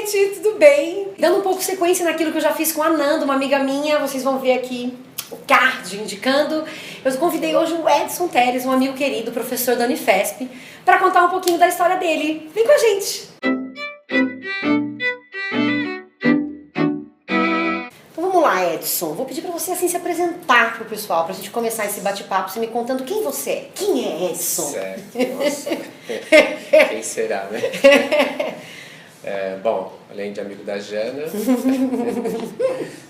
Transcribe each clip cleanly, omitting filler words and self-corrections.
gente, tudo bem? Dando um pouco sequência naquilo que eu já fiz com a Nanda, uma amiga minha, vocês vão ver aqui o card indicando. Eu convidei hoje o Edson Teres, um amigo querido, professor da Unifesp, para contar um pouquinho da história dele. Vem com a gente! Então vamos lá, Edson. Vou pedir para você assim se apresentar pro pessoal, pra gente começar esse bate-papo, você me contando quem você é. Quem é Edson? Certo, nossa. Quem será, né? Bom, além de amigo da Jana,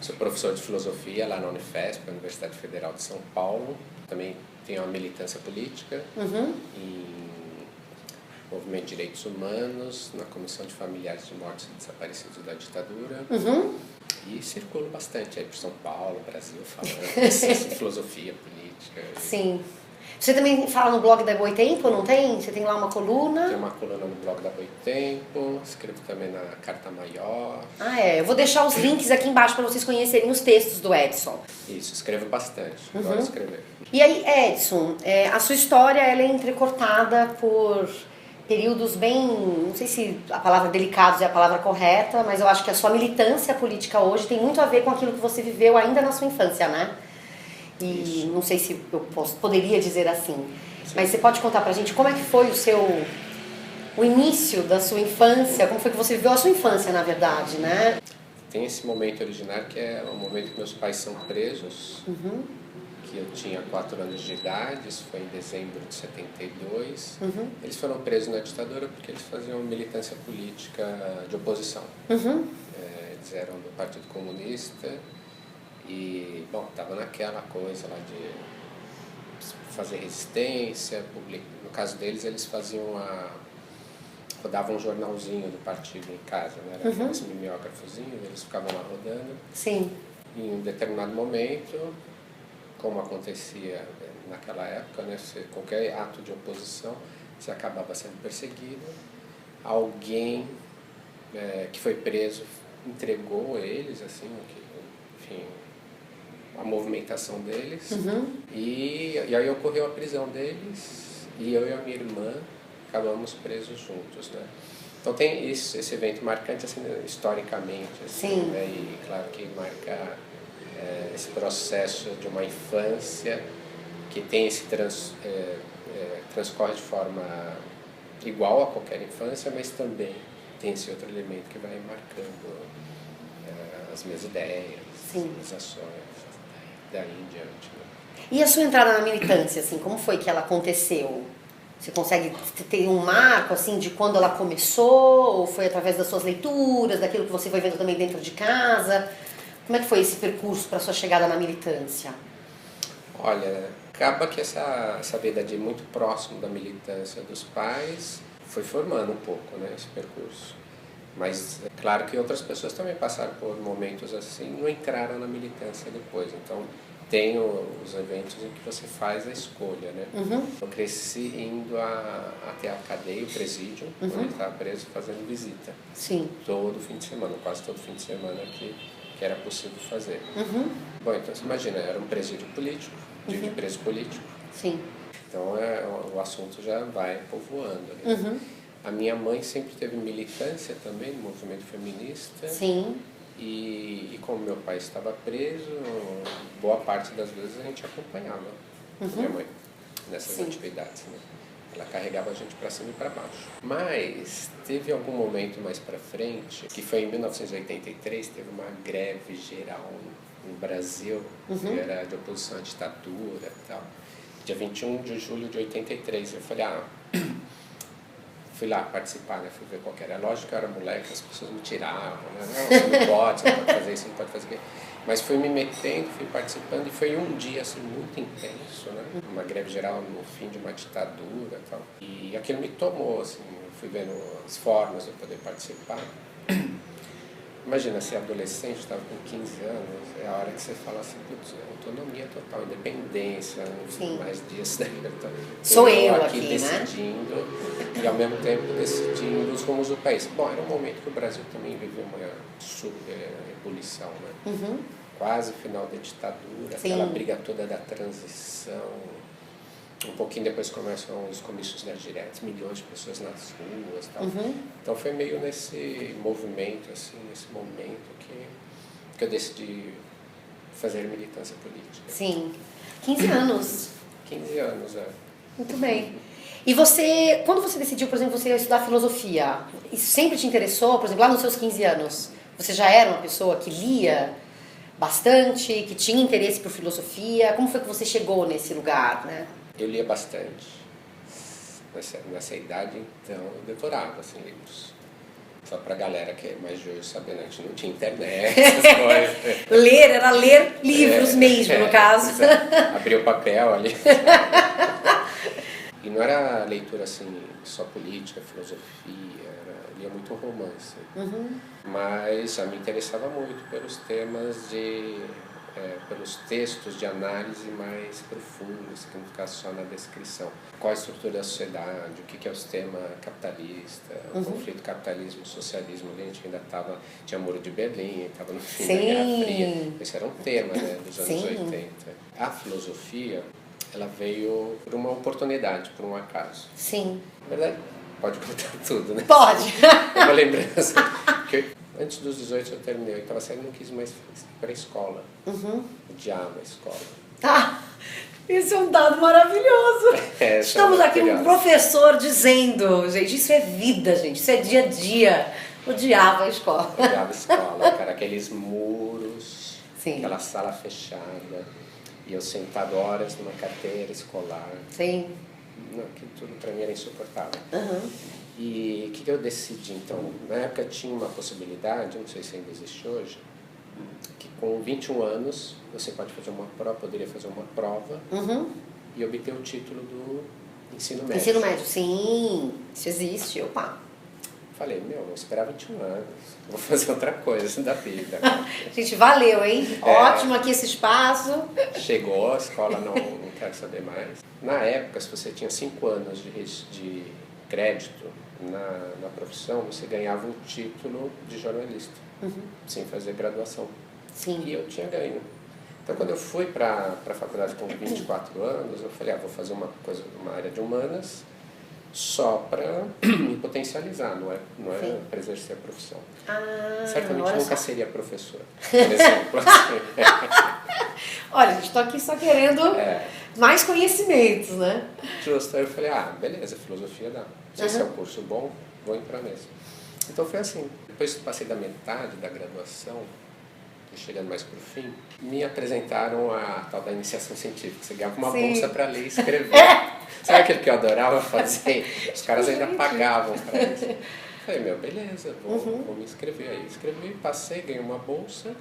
sou professor de filosofia lá na Unifesp, Universidade Federal de São Paulo. Também tenho uma militância política em movimento de direitos humanos, na Comissão de Familiares de Mortos e Desaparecidos da Ditadura. E circulo bastante aí por São Paulo, Brasil, falando de filosofia, política. Sim. Você também fala no blog da Boitempo, não tem? Você tem lá uma coluna? Tem uma coluna no blog da Boitempo, escrevo também na Carta Maior. Ah, é. Eu vou deixar os links aqui embaixo para vocês conhecerem os textos do Edson. Isso, escrevo bastante, adoro escrever. E aí, Edson, a sua história ela é entrecortada por períodos bem, não sei se a palavra delicados é a palavra correta, mas eu acho que a sua militância política hoje tem muito a ver com aquilo que você viveu ainda na sua infância, né? E Isso. não sei se eu poderia dizer assim, Sim. mas você pode contar pra gente como é que foi o início da sua infância, como foi que você viveu a sua infância, na verdade, né? Tem esse momento originário que é o momento que meus pais são presos, que eu tinha 4 anos de idade, isso foi em dezembro de 72. Eles foram presos na ditadura porque eles faziam militância política de oposição. Eles eram do Partido Comunista e, bom, estava naquela coisa lá de fazer resistência, no caso deles, eles rodavam um jornalzinho do partido em casa, né? Era esse mimeógrafozinho, eles ficavam lá rodando. Sim. Em um determinado momento, como acontecia naquela época, né? Qualquer ato de oposição, você acabava sendo perseguido. Alguém que foi preso entregou eles, assim, enfim, a movimentação deles. E aí ocorreu a prisão deles e eu e a minha irmã acabamos presos juntos, né? Então tem esse evento marcante, assim, historicamente, assim, né? E claro que marca esse processo de uma infância que tem transcorre de forma igual a qualquer infância, mas também tem esse outro elemento que vai marcando as minhas ideias, as minhas ações, daí em diante, né? E a sua entrada na militância, assim, como foi que ela aconteceu? Você consegue ter um marco, assim, de quando ela começou? Ou foi através das suas leituras, daquilo que você foi vendo também dentro de casa? Como é que foi esse percurso para a sua chegada na militância? Olha, acaba que essa vida de muito próximo da militância dos pais foi formando um pouco, né, esse percurso. Mas é claro que outras pessoas também passaram por momentos assim, não entraram na militância depois. Então, tem os eventos em que você faz a escolha, né? Eu cresci indo até a cadeia, o presídio, quando ele estava preso, fazendo visita. Sim. Todo fim de semana, quase todo fim de semana que era possível fazer. Bom, então você imagina, era um presídio político, de preso político. Sim. Então o assunto já vai povoando. Né? A minha mãe sempre teve militância também no movimento feminista. Sim. E como meu pai estava preso, boa parte das vezes a gente acompanhava minha mãe nessas atividades. Né? Ela carregava a gente para cima e para baixo. Mas teve algum momento mais para frente, que foi em 1983, teve uma greve geral no Brasil, que era de oposição à ditadura e tal. Dia 21 de julho de 83, eu falei, fui lá participar, né? Fui ver qual que era. Lógico que eu era moleque, as pessoas me tiravam, né? Não, você não pode fazer isso, não pode fazer aquilo. Mas fui me metendo, fui participando e foi um dia assim, muito intenso, né? Uma greve geral no fim de uma ditadura e tal. E aquilo me tomou, assim, eu fui vendo as formas de eu poder participar. Imagina, ser adolescente, estava com 15 anos, é a hora que você fala assim, putz, autonomia total, independência, mais disso daí. Sou eu aqui, decidindo, né? E ao mesmo tempo decidindo os rumos do país. Bom, era um momento que o Brasil também viveu uma super ebulição, né? Quase final da ditadura, aquela briga toda da transição, Um pouquinho depois começam os comícios das diretas, milhões de pessoas nas ruas e tal. Então foi meio nesse movimento, assim, nesse momento que eu decidi fazer militância política. Sim. 15 anos. 15 anos, é. Muito bem. E você, quando você decidiu, por exemplo, você ia estudar filosofia, isso sempre te interessou? Por exemplo, lá nos seus 15 anos, você já era uma pessoa que lia bastante, que tinha interesse por filosofia? Como foi que você chegou nesse lugar, né? Eu lia bastante. Nessa idade, então, eu devorava assim, livros. Só pra galera que é mais de hoje saber, né? A gente não tinha internet, essas coisas. Ler, era ler livros mesmo, no caso. Abrir o papel ali. E não era leitura assim, só política, filosofia, lia muito romance. Mas já me interessava muito pelos temas pelos textos de análise mais profundos, que não ficasse só na descrição. Qual a estrutura da sociedade, o que é o sistema capitalista, o conflito capitalismo-socialismo, a gente ainda tinha Muro de Berlim, estava no fim da Guerra Fria. Esse era um tema, né, dos anos 80. A filosofia, ela veio por uma oportunidade, por um acaso. Sim. Na verdade, pode contar tudo, né? Pode. É uma lembrança que antes dos 18 eu terminei, eu estava saindo, não quis mais ir para a escola. Odiava a escola. Ah, isso é um dado maravilhoso. Estamos aqui com um professor dizendo, gente, isso é vida, gente, isso é dia a dia. Odiava a escola. Odiava a escola, cara, aqueles muros, Sim. aquela sala fechada, e eu sentado horas numa carteira escolar. Sim. Não, aquilo tudo para mim era insuportável. E o que eu decidi, então? Na época tinha uma possibilidade, não sei se ainda existe hoje, que com 21 anos você pode fazer poderia fazer uma prova e obter o título do ensino médio. Ensino médio, sim, isso existe, opa. Falei, vou esperar 21 anos, vou fazer outra coisa da vida. Gente, valeu, hein? Ótimo aqui esse espaço. Chegou, a escola não quero saber mais. Na época, se você tinha 5 anos de crédito na profissão, você ganhava um título de jornalista, sem fazer graduação. Sim. E eu tinha ganho. Então, quando eu fui para a faculdade com 24 anos, eu falei, vou fazer uma área de humanas só para me potencializar, não é para exercer a profissão. Certamente nunca seria professor, por exemplo. Olha, gente, estou aqui só querendo mais conhecimentos, né? Justo, aí eu falei, beleza, filosofia dá. Se esse é um curso bom, vou entrar nesse. Então foi assim. Depois que passei da metade da graduação, chegando mais para o fim, me apresentaram a tal da iniciação científica. Você ganhava uma bolsa para ler e escrever. Sabe aquilo que eu adorava fazer? Os caras ainda pagavam para isso. Falei, beleza, vou me inscrever aí. Escrevi, passei, ganhei uma bolsa.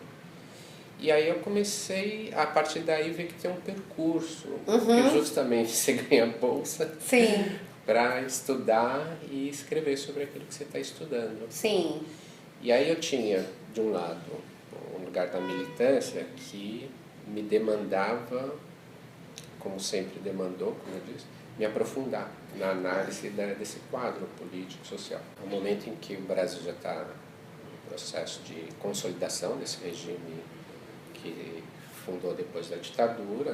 E aí eu comecei, a partir daí, ver que tem um percurso. Que justamente você ganha bolsa para estudar e escrever sobre aquilo que você está estudando. Sim. E aí eu tinha, de um lado, um lugar da militância que me demandava, como sempre demandou, como eu disse, me aprofundar na análise desse quadro político-social. É um momento em que o Brasil já está no processo de consolidação desse regime que fundou depois da ditadura,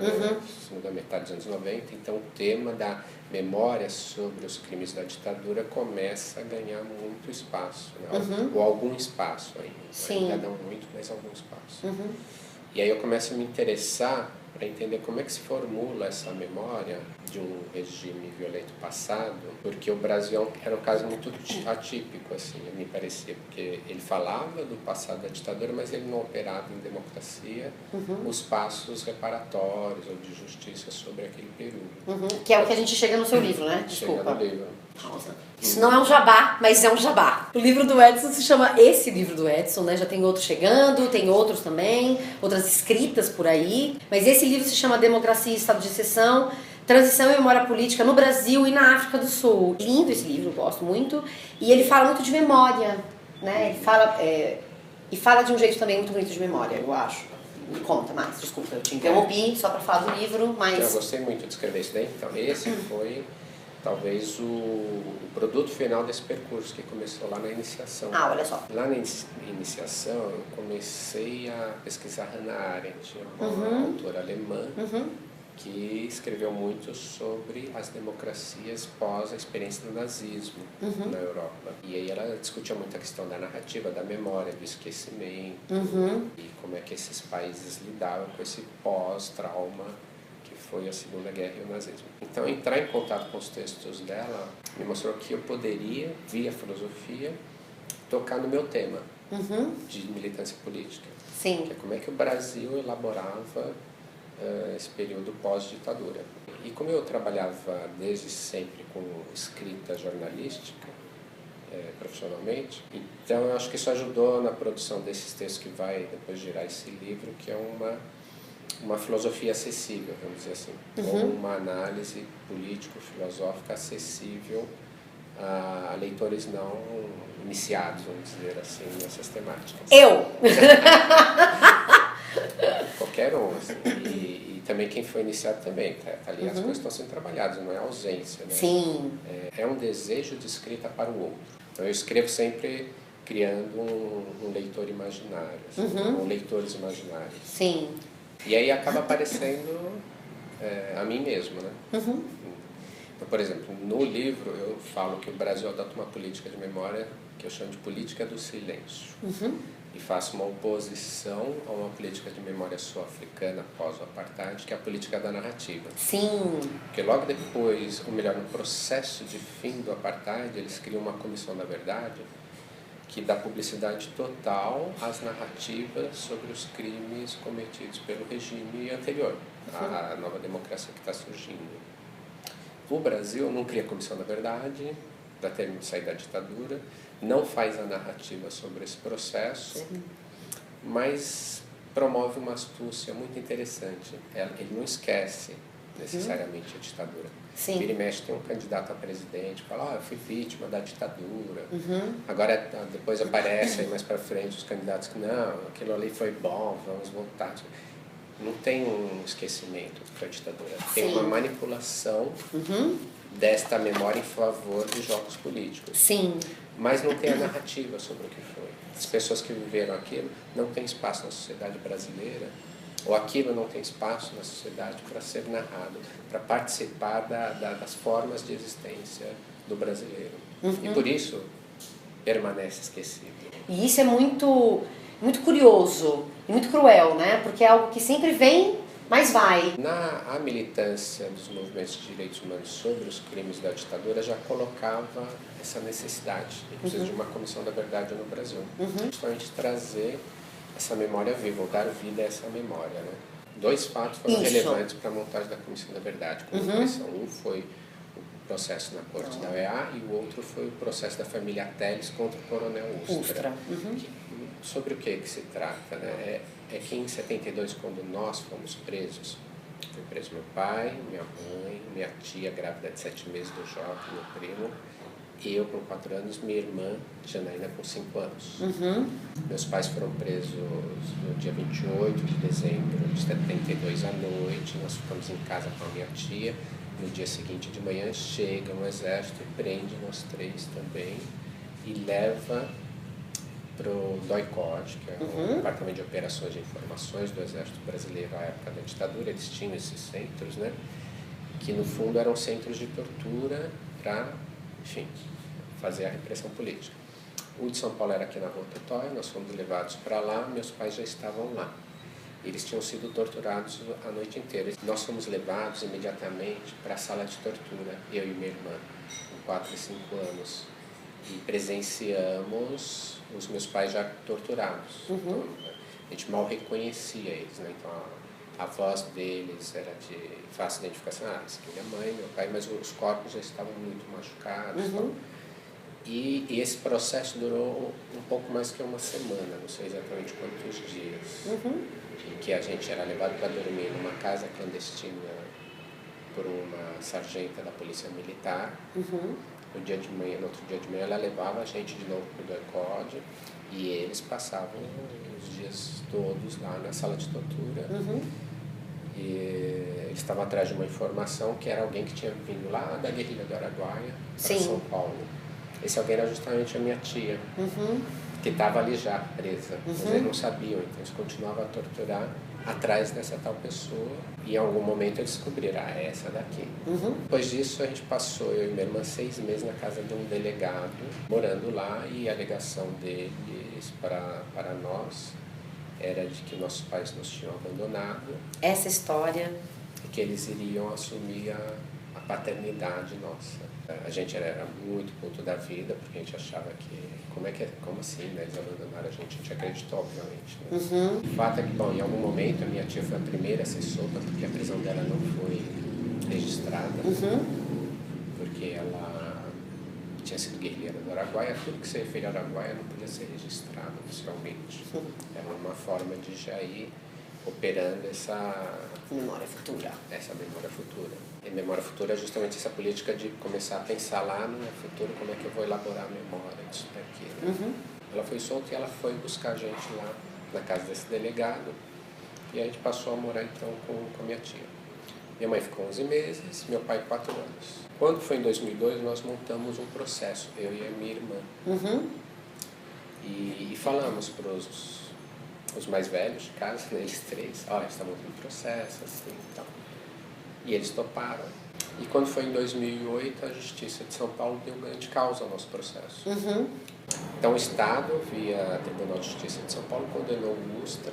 segunda metade dos anos 90, então o tema da memória sobre os crimes da ditadura começa a ganhar muito espaço, né? Ou algum espaço ainda não muito, mas algum espaço. E aí eu começo a me interessar para entender como é que se formula essa memória de um regime violento passado, porque o Brasil era um caso muito atípico, assim, me parecia, porque ele falava do passado da ditadura, mas ele não operava em democracia os passos reparatórios ou de justiça sobre aquele período. Que é o que a gente chega no seu livro, né? Desculpa. Chega no livro. Isso não é um jabá, mas é um jabá. O livro do Edson se chama Esse Livro do Edson, né? Já tem outros chegando, tem outros também, outras escritas por aí. Mas esse livro se chama Democracia e Estado de Exceção, Transição e Memória Política no Brasil e na África do Sul. Lindo esse livro, gosto muito. E ele fala muito de memória, né? Ele fala, e fala de um jeito também muito bonito de memória, eu acho. Me conta mais, desculpa, eu te interrompi só para falar do livro, mas... Eu gostei muito de escrever isso daí, então esse foi talvez o produto final desse percurso que começou lá na iniciação. Olha só. Lá na iniciação eu comecei a pesquisar Hannah Arendt, uma autora alemã, que escreveu muito sobre as democracias pós a experiência do nazismo na Europa. E aí ela discutia muito a questão da narrativa, da memória, do esquecimento, e como é que esses países lidavam com esse pós-trauma que foi a Segunda Guerra e o nazismo. Então, entrar em contato com os textos dela me mostrou que eu poderia, via filosofia, tocar no meu tema de militância política. Sim. Que é como é que o Brasil elaborava esse período pós-ditadura. E como eu trabalhava desde sempre com escrita jornalística, profissionalmente, então eu acho que isso ajudou na produção desses textos que vai depois gerar esse livro, que é uma filosofia acessível, vamos dizer assim, ou uma análise político-filosófica acessível a leitores não iniciados, vamos dizer assim, nessas temáticas. Eu! Qualquer um, assim. E também quem foi iniciado também, tá ali as coisas estão sendo trabalhadas, não é ausência, né? Sim. É um desejo de escrita para o outro. Então eu escrevo sempre criando um leitor imaginário, assim, ou leitores imaginários. Sim. E aí acaba aparecendo a mim mesmo, né? Então, por exemplo, no livro eu falo que o Brasil adota uma política de memória que eu chamo de política do silêncio. E faço uma oposição a uma política de memória sul-africana pós o apartheid, que é a política da narrativa. Sim. Porque logo depois, ou melhor, no processo de fim do apartheid, eles criam uma comissão da verdade que dá publicidade total às narrativas sobre os crimes cometidos pelo regime anterior, a nova democracia que está surgindo. O Brasil não cria a comissão da verdade para ter saído da ditadura, não faz a narrativa sobre esse processo, mas promove uma astúcia muito interessante. Ele não esquece necessariamente a ditadura. Vira e mexe, tem um candidato a presidente, fala, eu fui vítima da ditadura. Agora, depois aparece aí mais para frente os candidatos que, não, aquilo ali foi bom, vamos voltar. Não tem um esquecimento da ditadura, tem uma manipulação desta memória em favor dos jogos políticos. Sim. Mas não tem a narrativa sobre o que foi. As pessoas que viveram aquilo não têm espaço na sociedade brasileira, ou aquilo não tem espaço na sociedade para ser narrado, para participar das formas de existência do brasileiro. E por isso permanece esquecido. E isso é muito curioso e muito cruel, né? Porque é algo que sempre vem, mas vai. A militância dos movimentos de direitos humanos sobre os crimes da ditadura já colocava essa necessidade. Precisa de uma comissão da verdade no Brasil. Justamente trazer essa memória viva, ou dar vida a essa memória, né? 2 fatos foram relevantes para a montagem da comissão da verdade. Um foi o processo na corte da OEA e o outro foi o processo da família Telles contra o coronel Ustra. Sobre o que se trata, né? É que em 72, quando nós fomos presos, foi preso meu pai, minha mãe, minha tia grávida de 7 meses do Joca, meu primo, eu com 4 anos, minha irmã, Janaína, com 5 anos. Meus pais foram presos no dia 28 de dezembro de 72 à noite, nós ficamos em casa com a minha tia. No dia seguinte de manhã chega um exército e prende nós 3 também e leva para o DOI-CODE, que é o Departamento de Operações e Informações do Exército Brasileiro à época da ditadura. Eles tinham esses centros, né, que no fundo eram centros de tortura para, enfim, fazer a repressão política. O de São Paulo era aqui na Rua Totóia, nós fomos levados para lá, meus pais já estavam lá. Eles tinham sido torturados a noite inteira. Nós fomos levados imediatamente para a sala de tortura, eu e minha irmã, com 4 e 5 anos. E presenciamos os meus pais já torturados. Então, a gente mal reconhecia eles, né? Então a voz deles era de fácil identificação. Essa aqui é minha mãe, meu pai, mas os corpos já estavam muito machucados. E esse processo durou um pouco mais que uma semana, não sei exatamente quantos dias. Em que a gente era levado para dormir numa casa clandestina por uma sargenta da Polícia Militar. No outro dia de manhã ela levava a gente de novo para o DOI-CODE e eles passavam os dias todos lá na sala de tortura. E eles estavam atrás de uma informação que era alguém que tinha vindo lá da guerrilha do Araguaia para São Paulo. Esse alguém era justamente a minha tia, que estava ali já presa, mas eles não sabiam, então eles continuavam a torturar atrás dessa tal pessoa, e em algum momento eles descobriram, é essa daqui. Depois disso a gente passou, eu e minha irmã, 6 meses na casa de um delegado, morando lá, e a alegação deles para nós era de que nossos pais nos tinham abandonado. Essa história. E que eles iriam assumir a paternidade nossa. A gente era muito puto da vida, porque a gente achava que, como assim, né? Eles abandonaram a gente acreditou, obviamente. Né? O fato é que, bom, em algum momento a minha tia foi a primeira a ser solta, porque a prisão dela não foi registrada, porque ela tinha sido guerrilheira do Araguaia, tudo que se referia ao Araguaia não podia ser registrado oficialmente. Era uma forma de já ir operando essa memória futura. E memória futura é justamente essa política de começar a pensar lá no futuro, como é que eu vou elaborar a memória disso daqui. Né? Ela foi solta e ela foi buscar a gente lá na casa desse delegado, e a gente passou a morar então com a minha tia. Minha mãe ficou 11 meses, meu pai 4 anos. Quando foi em 2002, nós montamos um processo, eu e a minha irmã. E falamos para os mais velhos de casa, né, eles 3, olha, estamos em processo, assim, então. E eles toparam. E quando foi em 2008, a Justiça de São Paulo deu ganho de causa ao nosso processo. Então o Estado, via Tribunal de Justiça de São Paulo, condenou o Ustra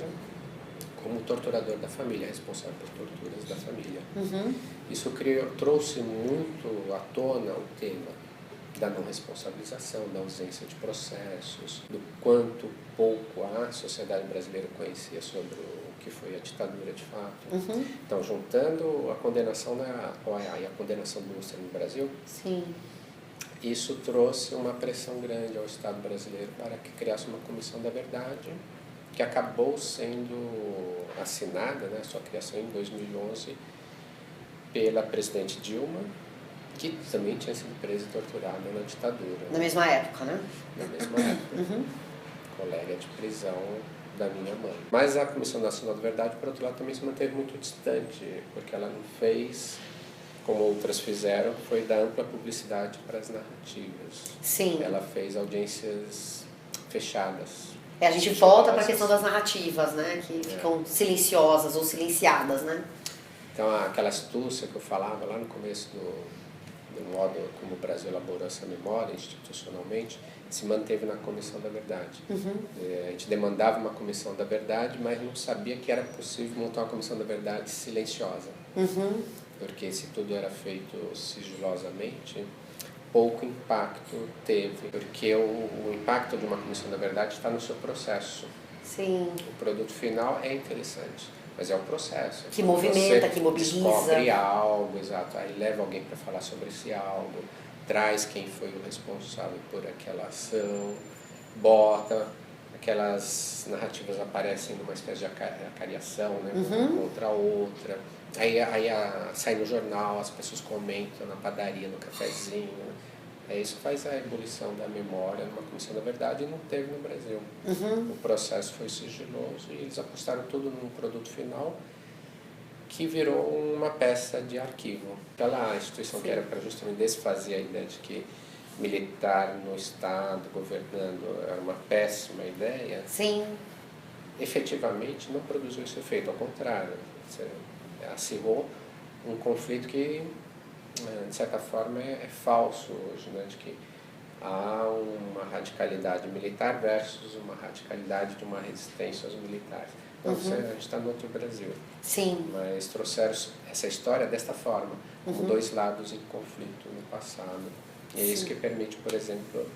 como torturador da família, responsável por torturas da família. Isso trouxe muito à tona o tema da não responsabilização, da ausência de processos, do quanto pouco a sociedade brasileira conhecia sobre o que foi a ditadura de fato. Então, juntando a condenação da OEA e a condenação do Ustra no Brasil, isso trouxe uma pressão grande ao Estado brasileiro para que criasse uma comissão da verdade, que acabou sendo assinada, né, sua criação em 2011, pela presidente Dilma, que também tinha sido presa e torturada na ditadura. Na mesma época, né? Na mesma época. Colega de prisão da minha mãe. Mas a Comissão Nacional da Verdade, por outro lado, também se manteve muito distante, porque ela não fez, como outras fizeram, foi dar ampla publicidade para as narrativas. Sim. Ela fez audiências fechadas. A gente volta para a questão das narrativas, né? Que ficam silenciosas ou silenciadas, né? Então, aquela astúcia que eu falava lá no começo do modo como o Brasil elaborou essa memória institucionalmente, se manteve na Comissão da Verdade. A gente demandava uma Comissão da Verdade, mas não sabia que era possível montar uma Comissão da Verdade silenciosa. Porque se tudo era feito sigilosamente, pouco impacto teve, porque o impacto de uma Comissão da Verdade está no seu processo. Sim. O produto final é interessante, mas é um processo. Que movimenta, que mobiliza. Descobre algo, exato, aí leva alguém para falar sobre esse algo, traz quem foi o responsável por aquela ação, bota, aquelas narrativas aparecem numa espécie de acariação, né, uma contra a outra. Aí sai no jornal, as pessoas comentam na padaria, no cafezinho. Isso faz a ebulição da memória numa Comissão da Verdade, e não teve no Brasil. O processo foi sigiloso e eles apostaram tudo num produto final que virou uma peça de arquivo. Aquela instituição que era para justamente desfazer a ideia de que militar no Estado, governando, era uma péssima ideia. Efetivamente não produziu esse efeito, ao contrário. Acirrou um conflito que, de certa forma, é falso hoje, né? De que há uma radicalidade militar versus uma radicalidade de uma resistência aos militares. Então, a gente está no outro Brasil. Mas trouxeram essa história desta forma, com dois lados em conflito no passado. E é isso que permite, por exemplo,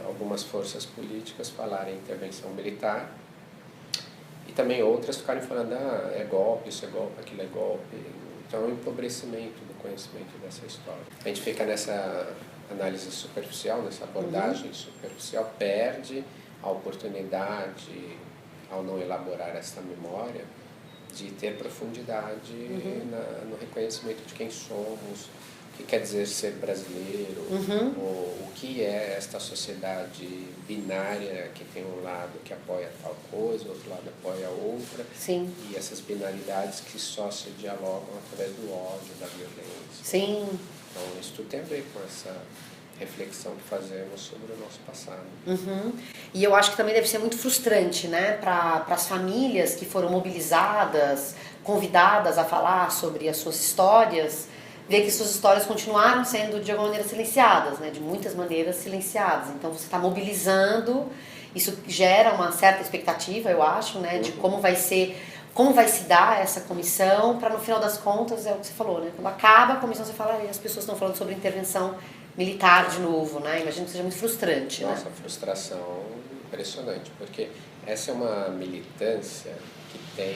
algumas forças políticas falarem em intervenção militar, e também outras ficarem falando, é golpe, isso é golpe, aquilo é golpe. Então é um empobrecimento do conhecimento dessa história. A gente fica nessa análise superficial, nessa abordagem superficial, perde a oportunidade, ao não elaborar essa memória, de ter profundidade no reconhecimento de quem somos, o que quer dizer ser brasileiro, o que é esta sociedade binária que tem um lado que apoia tal coisa, o outro lado apoia outra, e essas binaridades que só se dialogam através do ódio, da violência. Então isso tudo tem a ver com essa reflexão que fazemos sobre o nosso passado. E eu acho que também deve ser muito frustrante, né, para as famílias que foram mobilizadas, convidadas a falar sobre as suas histórias, ver que suas histórias continuaram sendo de alguma maneira silenciadas, né, de muitas maneiras silenciadas. Então você está mobilizando, isso gera uma certa expectativa, eu acho, né, de como vai se dar essa comissão, para no final das contas, é o que você falou, né, quando acaba a comissão você fala, e as pessoas estão falando sobre intervenção militar de novo, né, imagino que seja muito frustrante. Nossa, né? frustração impressionante, porque essa é uma militância que tem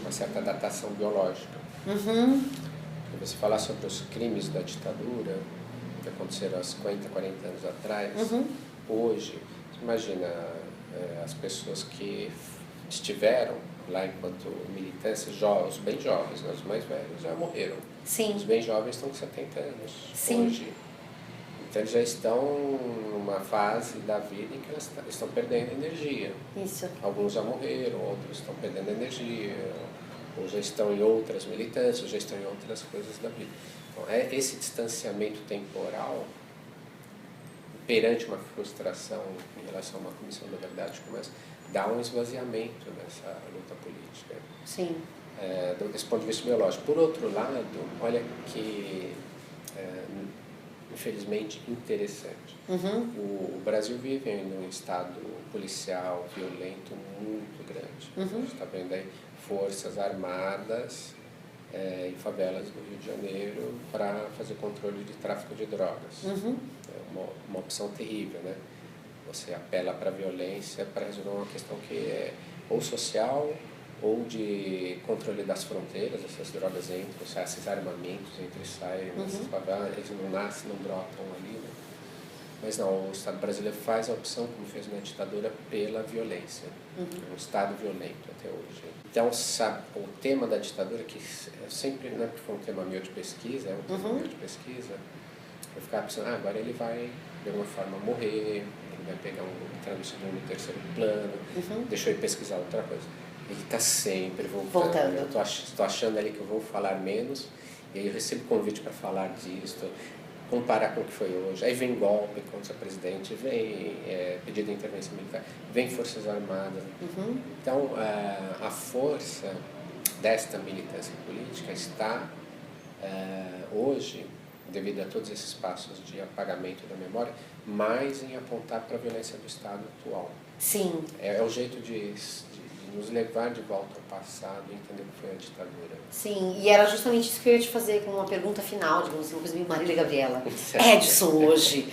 uma certa datação biológica. Se você falar sobre os crimes da ditadura, que aconteceram há 50, 40 anos atrás, hoje, imagina as pessoas que estiveram lá enquanto militância, os bem jovens, né, os mais velhos já morreram. Sim. Os bem jovens estão com 70 anos Sim. hoje. Então eles já estão numa fase da vida em que eles estão perdendo energia. Isso. Alguns já morreram, outros estão perdendo energia, ou já estão em outras militâncias, ou já estão em outras coisas da vida. Então, esse distanciamento temporal perante uma frustração em relação a uma comissão da verdade começa dá um esvaziamento nessa luta política. Sim. Desse ponto de vista biológico. Por outro lado, olha que infelizmente interessante. O Brasil vive em um estado policial violento muito grande. A gente está vendo aí forças armadas em favelas do Rio de Janeiro para fazer controle de tráfico de drogas. É uma opção terrível, né? Você apela para a violência para resolver uma questão que é ou social ou de controle das fronteiras. Essas drogas entram, esses armamentos entram e saem nessas favelas, eles não nascem, não brotam ali, né? Mas não, o Estado brasileiro faz a opção, como fez na ditadura, pela violência. É um Estado violento até hoje. Então, sabe, o tema da ditadura, que sempre, não é porque foi um tema meu de pesquisa, é um tema meu de pesquisa, eu ficava pensando, agora ele vai, de alguma forma, morrer, ele vai pegar entrar no segundo e terceiro plano, deixa eu ir pesquisar outra coisa. Ele está sempre voltando. Eu estou achando ali que eu vou falar menos, e aí eu recebo convite para falar disso, comparar com o que foi hoje. Aí vem golpe contra o presidente, vem pedido de intervenção militar, vem Forças Armadas. Então, a força desta militância política está hoje, devido a todos esses passos de apagamento da memória, mais em apontar para a violência do Estado atual. Sim. É o jeito de nos levar de volta ao passado e entender o que foi a ditadura. Sim, e era justamente isso que eu ia te fazer com uma pergunta final, digamos assim, uma coisa meio Marília Gabriela. Certo. Edson hoje.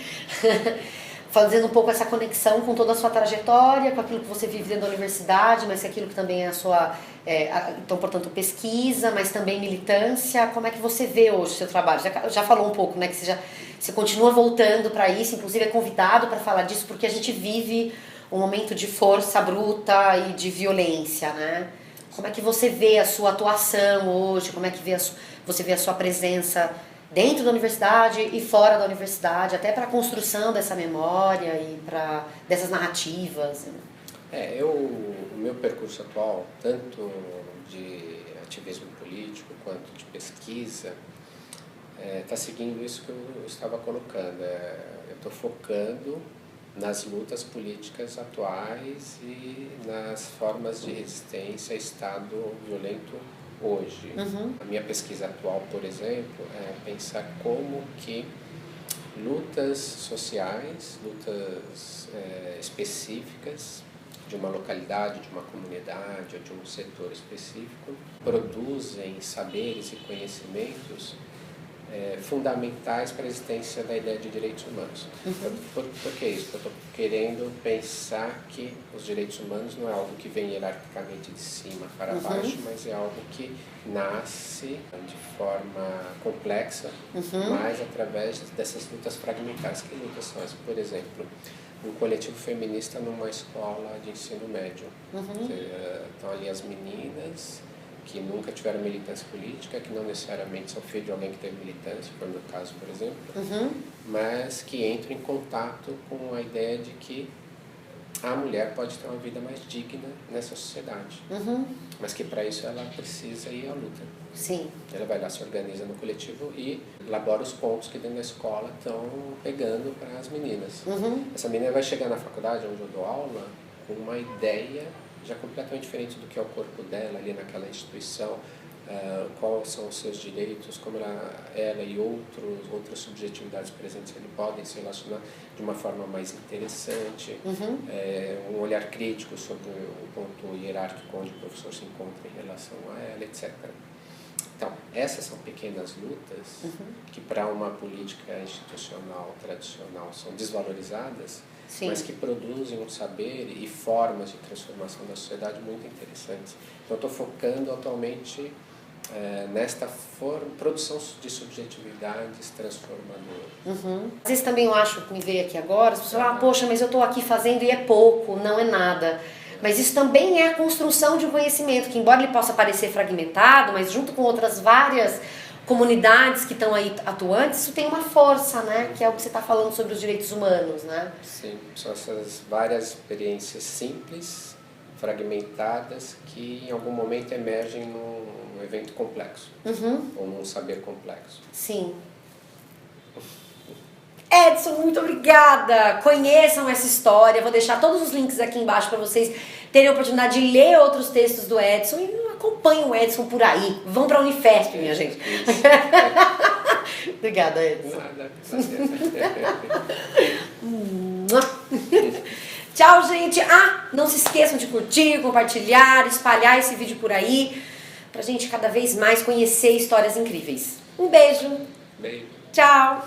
Fazendo um pouco essa conexão com toda a sua trajetória, com aquilo que você vive dentro da universidade, mas aquilo que também é a sua, então, portanto, pesquisa, mas também militância. Como é que você vê hoje o seu trabalho? Já falou um pouco, né, que você continua voltando para isso, inclusive é convidado para falar disso, porque a gente vive um momento de força bruta e de violência, né? Como é que você vê a sua atuação hoje? Como é que você vê a sua presença dentro da universidade e fora da universidade, até para a construção dessa memória e dessas narrativas? O meu percurso atual, tanto de ativismo político quanto de pesquisa, está seguindo isso que eu estava colocando. Eu estou focando nas lutas políticas atuais e nas formas de resistência a Estado violento hoje. A minha pesquisa atual, por exemplo, é pensar como que lutas sociais, lutas específicas de uma localidade, de uma comunidade ou de um setor específico produzem saberes e conhecimentos fundamentais para a existência da ideia de direitos humanos. Por que isso? Porque eu estou querendo pensar que os direitos humanos não é algo que vem hierarquicamente de cima para baixo, mas é algo que nasce de forma complexa, mas através dessas lutas fragmentares. Que lutas são essas? Por exemplo, um coletivo feminista numa escola de ensino médio. Estão ali as meninas que nunca tiveram militância política, que não necessariamente são filhos de alguém que teve militância, como é o meu caso, por exemplo, mas que entram em contato com a ideia de que a mulher pode ter uma vida mais digna nessa sociedade. Mas que para isso ela precisa ir à luta. Sim. Ela vai lá, se organiza no coletivo e elabora os pontos que dentro da escola estão pegando para as meninas. Essa menina vai chegar na faculdade, onde eu dou aula, com uma ideia já completamente diferente do que é o corpo dela ali naquela instituição, quais são os seus direitos, como ela e outras subjetividades presentes ali podem se relacionar de uma forma mais interessante, um olhar crítico sobre o ponto hierárquico onde o professor se encontra em relação a ela, etc. Então, essas são pequenas lutas que para uma política institucional tradicional são desvalorizadas, Sim. mas que produzem um saber e formas de transformação da sociedade muito interessantes. Então, eu estou focando atualmente nesta produção de subjetividades transformadoras. Às vezes também eu acho, que me veio aqui agora, as pessoas falam, poxa, mas eu estou aqui fazendo e é pouco, não é nada. Mas isso também é a construção de um conhecimento, que embora ele possa parecer fragmentado, mas junto com outras várias comunidades que estão aí atuantes, isso tem uma força, né? Que é o que você está falando sobre os direitos humanos, né? Sim, são essas várias experiências simples, fragmentadas, que em algum momento emergem num evento complexo, ou num saber complexo. Sim. Edson, muito obrigada! Conheçam essa história, vou deixar todos os links aqui embaixo para vocês terem a oportunidade de ler outros textos do Edson e acompanhem o Edson por aí. Vão para a Unifesp, minha gente. Obrigada, Edson. Nada. Tchau, gente. Não se esqueçam de curtir, compartilhar, espalhar esse vídeo por aí, pra gente cada vez mais conhecer histórias incríveis. Um beijo. Beijo. Tchau.